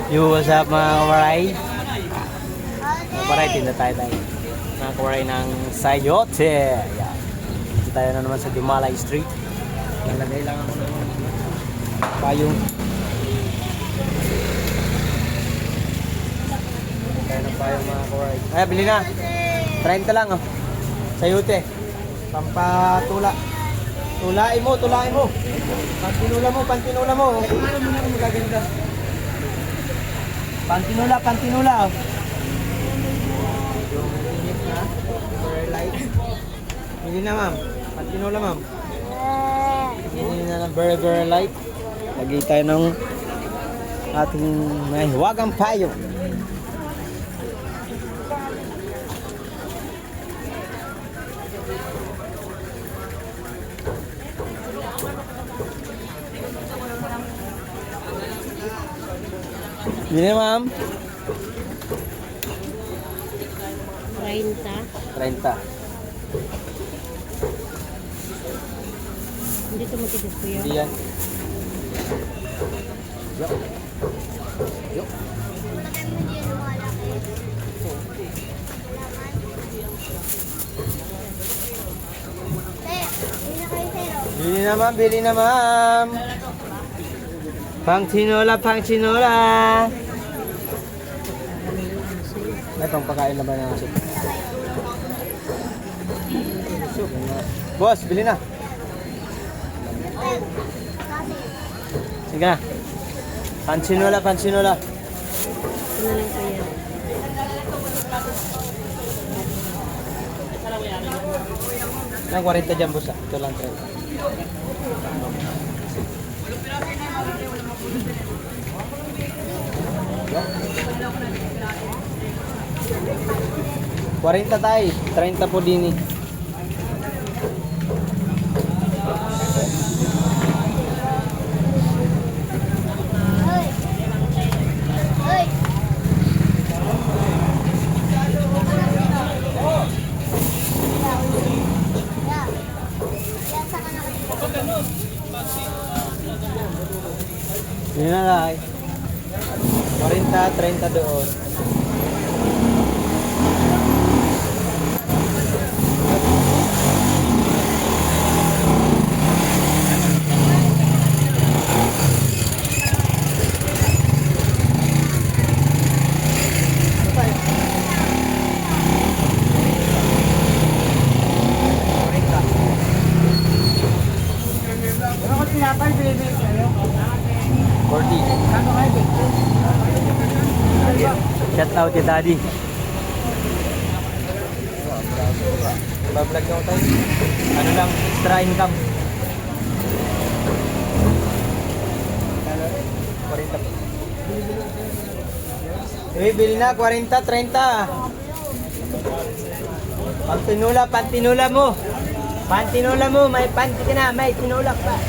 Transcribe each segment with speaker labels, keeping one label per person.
Speaker 1: Yo, what's up mga kawaray? Mga kawaray, tinda tayo. Mga kawaray ng Sayote. Ayan. Dito tayo na naman sa Dumalay Street. Nalagay lang ako ng payong. Tayo ng payong mga kawaray. Ay, bili na. 30 lang oh. Sayote. Pampatula. Tulain mo. Pantinula mo. Ano mo na magaganda? Pantinula. Yung init na, burger light. Hindi na ma'am. Pantinula ma'am. Hindi na ng burger light. Lagay tayo ng ating may hiwagang payo. Hindi na ma'am. 30.
Speaker 2: Hindi ito matigas ko yun.
Speaker 1: Hindi yan. Yok. Bili na ma'am. Pang tinola. May pang pagkain na ba ng aso? Boss, bili na. Sige na. Pansinola.
Speaker 2: Ano lang po yan?
Speaker 1: Nang 40 dyan, boss. Ito lang 30. Kwarenta tayo, 30 po din eh. Yun na lang. 40, 30 doon.
Speaker 2: Ano ko tinapay, baby?
Speaker 1: 40.
Speaker 2: Kano kayo, baby?
Speaker 1: Shout out kay Daddy. Bablog ako tayo. Ano lang, extra income. 40. Bili na, 40, 30. Pantinula mo. May panti ka na, may tinulak pa.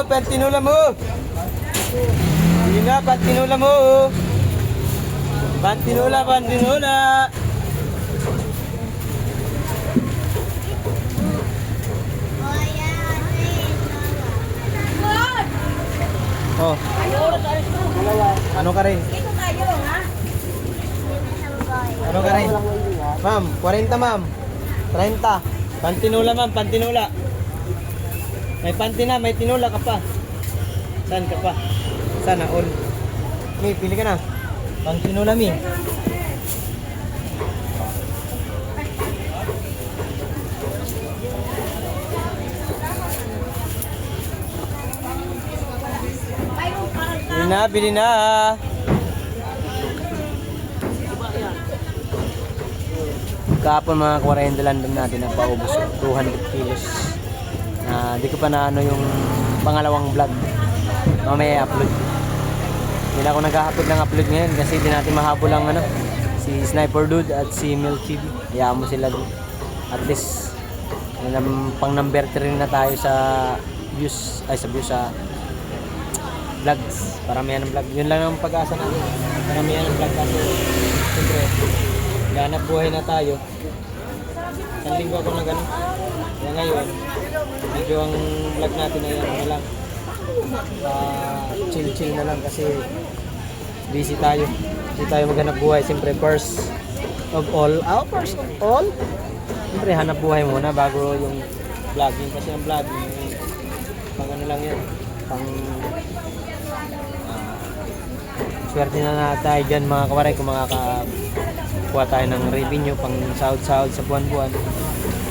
Speaker 1: Pantinula mo. Hindi na, pantinula mo. Pantinula. Oh. Ano ka rin? Ma'am, 40 ma'am. 30. Pantinula. May panty na, may tinula ka pa. Saan ka pa? Sana all. Mi, pili ka na. Pantinula mi. Bili na. Kahapon mga 40 lang natin na paubos. 200 kilos. Di ko pa na ano yung pangalawang vlog. Mamaya upload. Hindi na ako nag-upload ngayon kasi di natin mahabol ang si Sniper Dude at si Milk TV. Hayaan mo sila doon. At least pang number 3 na tayo sa views sa vlogs. Paramihan ng vlog. Yun lang ang pag-asa natin. Paramihan ng vlog kasi siyempre, ganap buhay na tayo. Isang linggo ako na gano'n. Kaya ngayon, medyo ang vlog natin ay ano na lang. Chill-chill na lang kasi busy tayo. Busy tayo maghanap buhay. Siyempre, first of all, siyempre hanap buhay muna bago yung vlogging. Kasi ang vlogging, pang ano lang yan, pang swerte na tayo dyan mga kawaray kung makakakuha tayo ng revenue pang sahod-sahod sa buwan-buwan.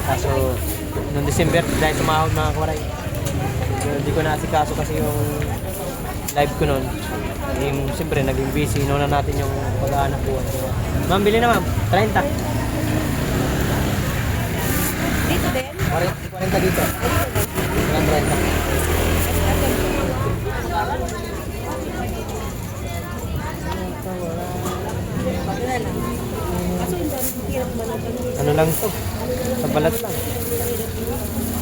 Speaker 1: Kaso, noong December, dahil sumahod mga kawaray, hindi ko naasikaso kasi yung live ko noon. Siyempre, naging busy. Inuna natin yung pag-aanap buwan. Ma'am, bili na ma'am. 30.
Speaker 2: Dito din?
Speaker 1: 40 dito. Walang 30. Ano lang to? Sa balat lang.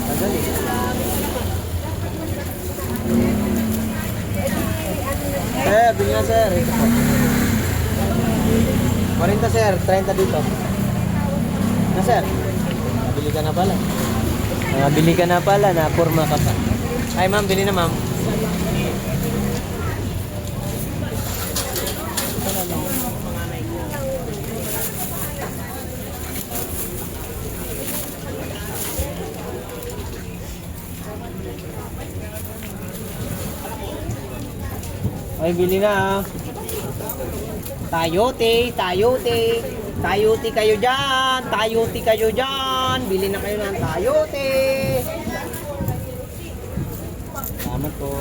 Speaker 1: Madali. Bili na sir. Ito po. 40 sir, 30 dito. Na sir? Bili ka na pala. Bili ka na pala, na-forma ka pa. Ay ma'am, bili na ma'am. Ay, bili na ah. Tayote kayo dyan. Bili na kayo ng tayote. Salamat po.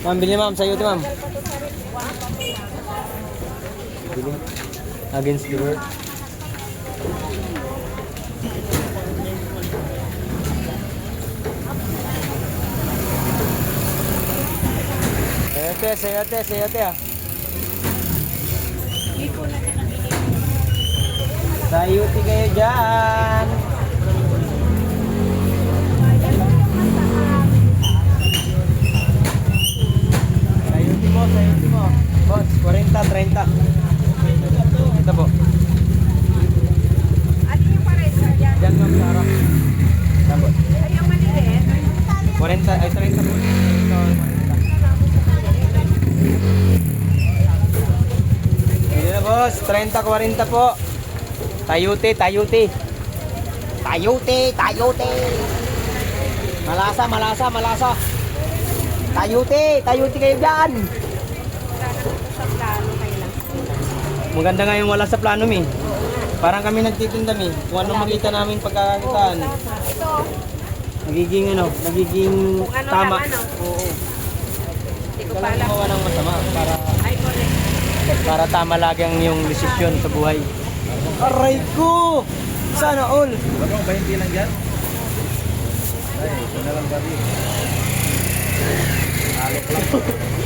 Speaker 1: Ma'am, bili ma'am, sayote ma'am. Bili. Against the world. Sayote ah. Sayote kayo dyan. Sayote mo. Boss, 40, 30. Ito po.
Speaker 2: Ano yung pares ka dyan?
Speaker 1: Diyan ma'am sa harap. Tapos.
Speaker 2: Ay, yung maliit?
Speaker 1: 40, ay 30 po. Ito, 40. Hindi na boss, 30, 40 po. Tayote. Malasa. Tayote kayo dyan.
Speaker 2: Sa plano kayo lang.
Speaker 1: Maganda nga yung wala sa plano mi. Parang kami nagtitinda mi. Kung ano makita namin pagkakitaan.
Speaker 2: Ito,
Speaker 1: Nagiging
Speaker 2: kung ano
Speaker 1: tama.
Speaker 2: lang ano.
Speaker 1: Oo.
Speaker 2: Hindi ko pa
Speaker 1: Kailangan
Speaker 2: alam.
Speaker 1: gumawa ng masama
Speaker 2: Ay, correct.
Speaker 1: para tama lagi ang yung desisyon sa buhay. Aray ko! Sana all!
Speaker 3: Wag mo, 20 lang dyan. Ay, ito na lang gabi. Alok lang.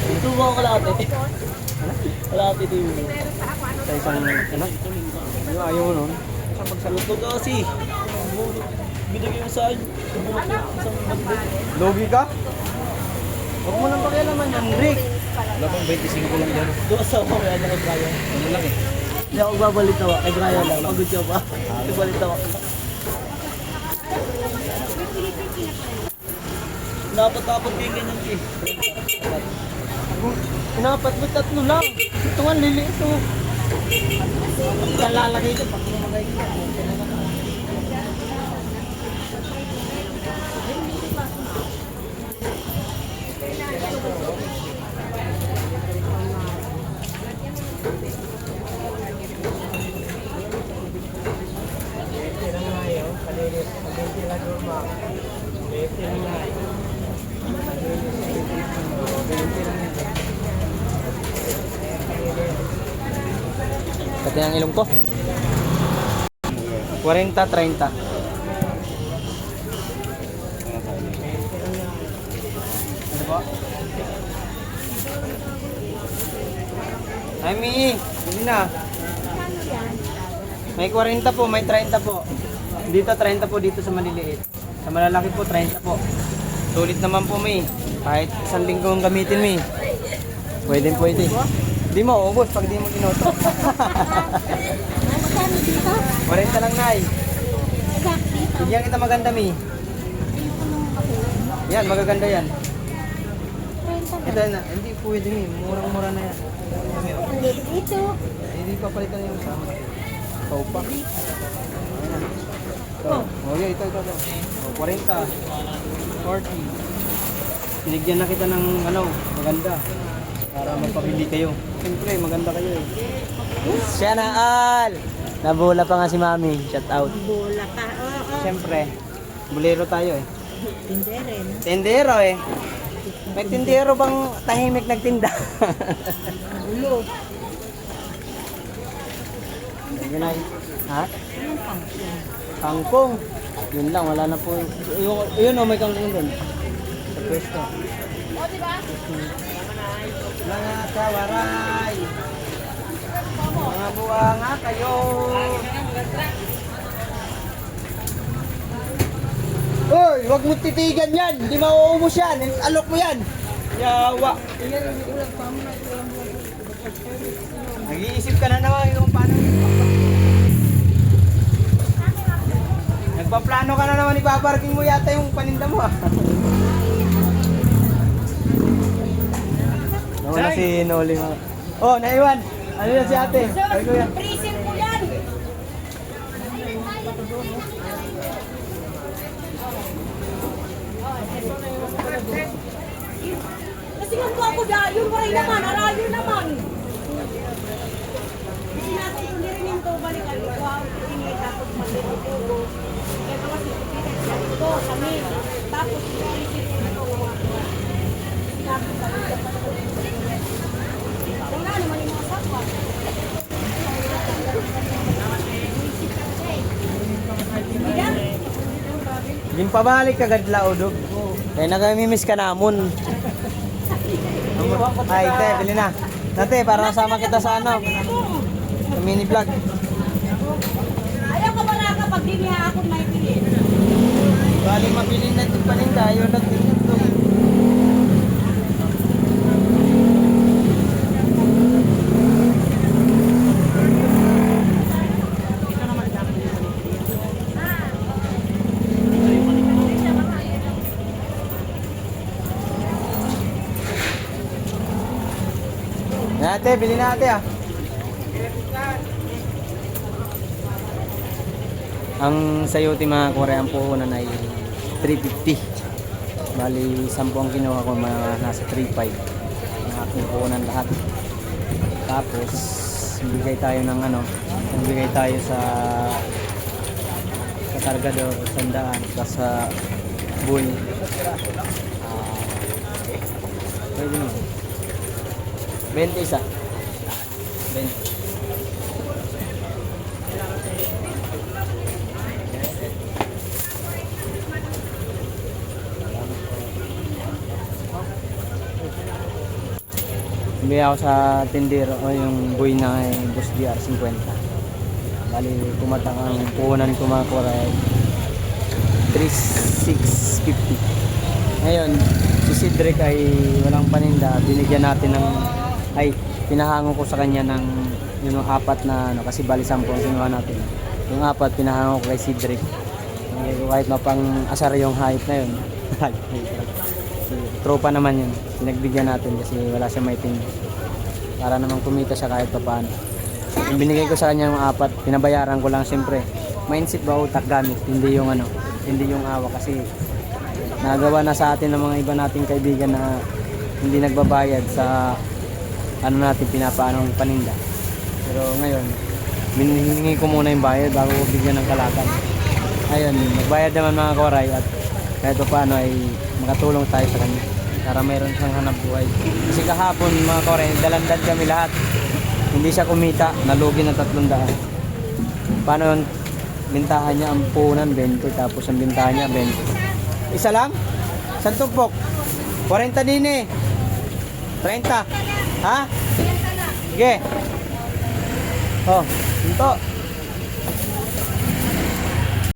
Speaker 1: Ito ba ako kalate? Kalate din. Sa isang anak. Ayaw mo nun. Isang pagsalut ko kasi. Binigay mo sa akin. Logi ka? Huwag mo nang pakialaman yan, Rick.
Speaker 3: Wala pang 25 lang dyan.
Speaker 1: Doon sa ako kaya na kay Brian.
Speaker 3: Ano lang eh.
Speaker 1: Hindi ako babalitawa kay Brian lang. Pagod ka ba? Babalitawa. Dapat kayo ganyan eh. Inapat mo 3 lang. Ito nga liliit ito. Kalalagay ito. Pag lumagay ito. Pati ang ilong ko. 40, 30. Ano ba? Ay, Mi. Hindi na. May 40 po, may 30 po. Dito 30 po dito sa maliliit. Sa malalaki po 30 po. Sulit naman po may. Kahit isang linggo ang gamitin mo eh. Pwede. Di mo ubos pag di mo inuto.
Speaker 2: Magkano dito?
Speaker 1: 40 lang nay.
Speaker 2: Exact dito.
Speaker 1: Bigyan kita maganda mi. Yan, magaganda yan. Ito na, hindi pwede mi. Murang-mura na yan.
Speaker 2: Ito.
Speaker 1: Hindi pa palitan yung sama. Ikaw pa. Oh, yeah, ito. Oh, 40. 40. Binigyan na kita ng maganda. Para magpabili kayo. Siyempre, maganda kayo eh. Siya na all! Nabula pa nga si Mami. Shout out.
Speaker 2: Bola ka. Oo.
Speaker 1: Siyempre, bulero tayo eh.
Speaker 2: Tindere, no?
Speaker 1: Tendero eh. May tindero bang tahimik nagtinda?
Speaker 2: Ulo.
Speaker 1: Sige na. Ha?
Speaker 2: Anong pangkong?
Speaker 1: Kangkong. Yun lang, wala na po. Yun may kangkong doon. Sa pwesto. Mga kawaray. Mga buwanga kayo. Uy, wag mo titigan yan. Hindi mauubos yan. Alok mo yan. Yawa. Nag-iisip ka na naman yung paano. Nagpaplano ka na naman, ipaparking mo yata yung paninda mo ah. Nawala si Noli mga. Oh, naiwan. Ano yan si ate? Ay, kuya.
Speaker 2: Freezer po yan! Kasi nga po ako dayon, waray naman, arayo naman. Hindi natin kundi rin yung to, balik ang ikaw, hindi tapos malito. Kaya pa kasi ito, kami. Tapos, freezer po ito. Tapos, wala naman yung mga sakwa.
Speaker 1: Yung pabalik kagad laodog. Kaya nagamimiss ka namon. Ay, te, bili na. Nate, para nasama kita sa sa mini vlog.
Speaker 2: Ayaw ka wala ka pag di niya ako may pili.
Speaker 1: Bali mabili natin paninda, ayaw natin ito. Ate, bili na ate ah. Ang sayote mga Korean puhunan ay 350. Bali, 10 ang kinuha ko, mga nasa 3.5. Ang aking puhunan lahat. Tapos, bigay tayo ng bigay tayo sa kargador, 100, plus sa bull. Pwede mo. 20 isa. 20. Bigay ako sa tindero o yung buhay na Boss DR 50. Bali, tumatang ang puhunan ko mga Koray 3,650. Ngayon, si Cedric ay walang paninda. Binigyan natin ng pinahango ko sa kanya ng yung 4 na kasi bali 10 ang sinuha natin. Yung 4 pinahango ko kay Cedric. Kahit mapang asar yung hype na yun. Tropa naman yun. Pinagbigyan natin kasi wala siya may tinda. Para naman kumita siya kahit pa paano. Yung binigay ko sa kanya yung 4, pinabayaran ko lang siyempre. Mindset ba utak gamit, hindi yung hindi yung awa kasi nagawa na sa atin ng mga iba nating kaibigan na hindi nagbabayad sa natin pinapaanong paninda. Pero ngayon, hiningi ko muna yung bayad bago ko bigyan ng kalakal. Ayun, nagbayad naman mga Koray at kahit pa paano ay makatulong tayo sa kanya para mayroon siyang hanap buhay. Kasi kahapon mga Koray, dalandad kami lahat. Hindi siya kumita, nalugi ng 300. Paano yung bintahan niya? Ang puhunan 20, tapos ang bintahan niya 20. Isa lang? Isang tumpok? 40 din eh. 30. Ha? Sige. Oh, ito.